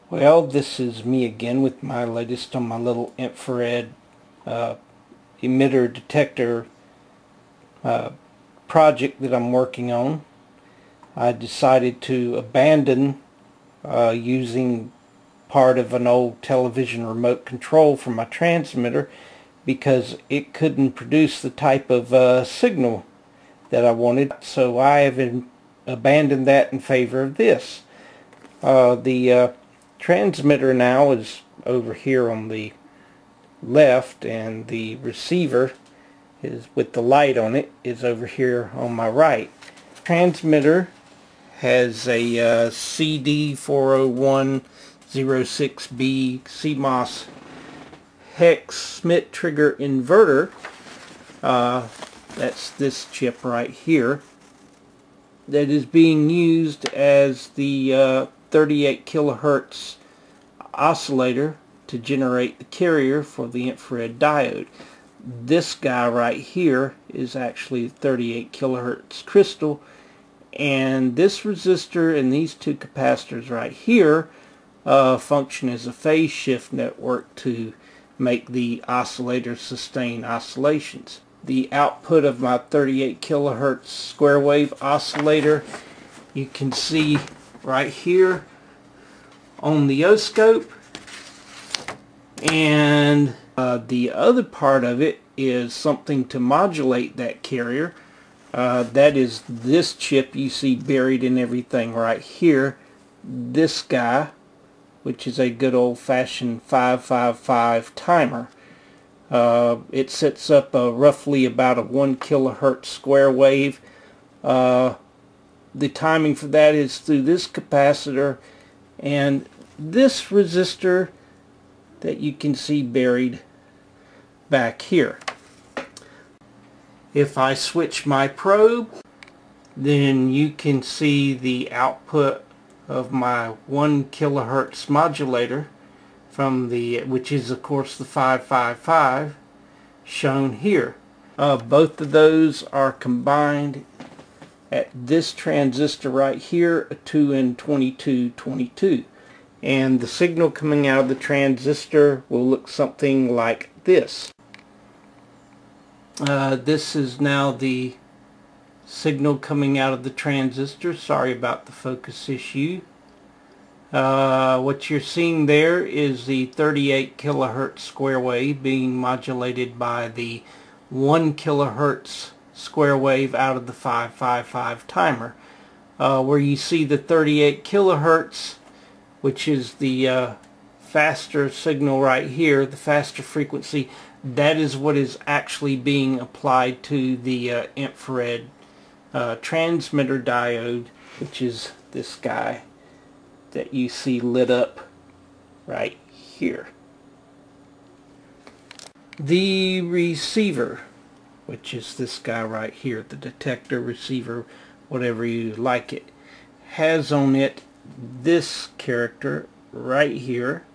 Well, this is me again with my latest on my little infrared emitter detector project that I'm working on. I decided to abandon using part of an old television remote control for my transmitter because it couldn't produce the type of signal that I wanted. So I have abandoned that in favor of this. The transmitter now is over here on the left, and the receiver is with the light on it is over here on my right. Transmitter has a CD40106B CMOS hex Schmitt trigger inverter. That's this chip right here that is being used as the 38 kilohertz oscillator to generate the carrier for the infrared diode. This guy right here is actually 38 kilohertz crystal, and this resistor and these two capacitors right here function as a phase shift network to make the oscillator sustain oscillations. The output of my 38 kilohertz square wave oscillator, you can see right here on the oscope, and the other part of it is something to modulate that carrier. That is this chip you see buried in everything right here, this guy, which is a good old-fashioned 555 timer. It sets up roughly about a 1 kilohertz square wave. The timing for that is through this capacitor and this resistor that you can see buried back here. If I switch my probe, then you can see the output of my 1 kilohertz modulator from which is of course the 555 shown here. Both of those are combined at this transistor right here, a 2N2222, and the signal coming out of the transistor will look something like this. This is now the signal coming out of the transistor. Sorry about the focus issue. What you're seeing there is the 38 kilohertz square wave being modulated by the 1 kilohertz square wave out of the 555 timer. Where you see the 38 kilohertz, which is the faster signal right here, the faster frequency, that is what is actually being applied to the infrared transmitter diode, which is this guy that you see lit up right here. The receiver, which is this guy right here, the detector, receiver, whatever you like it, has on it this character right here,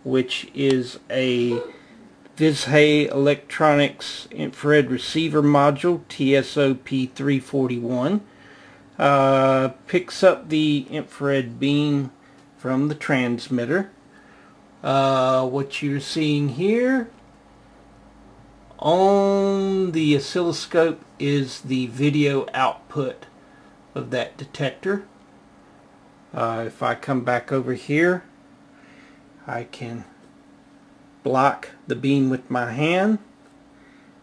which is a Vishay Electronics infrared receiver module, TSOP341. Picks up the infrared beam from the transmitter. What you're seeing here on the oscilloscope is the video output of that detector. If I come back over here, I can block the beam with my hand,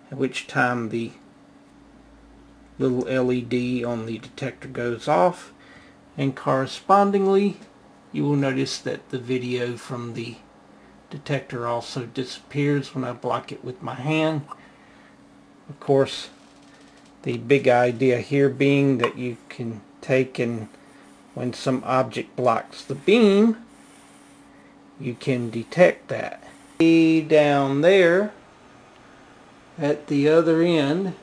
at which time the little LED on the detector goes off, and correspondingly you will notice that the video from the detector also disappears when I block it with my hand. Of course, the big idea here being that you can take, and when some object blocks the beam, you can detect that. Down there at the other end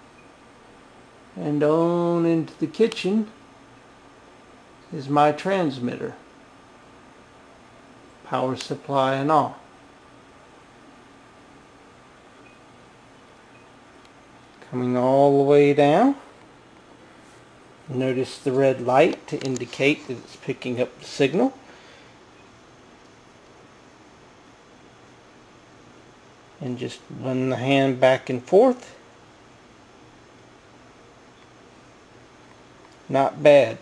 and on into the kitchen is my transmitter, power supply and all. Coming all the way down, notice the red light to indicate that it's picking up the signal. and just run the hand back and forth. Not bad.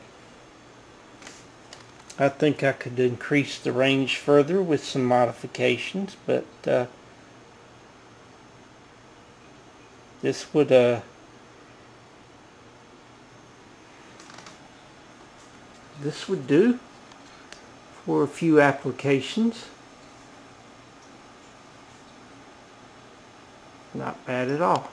I think I could increase the range further with some modifications, but this would do for a few applications. Not bad at all.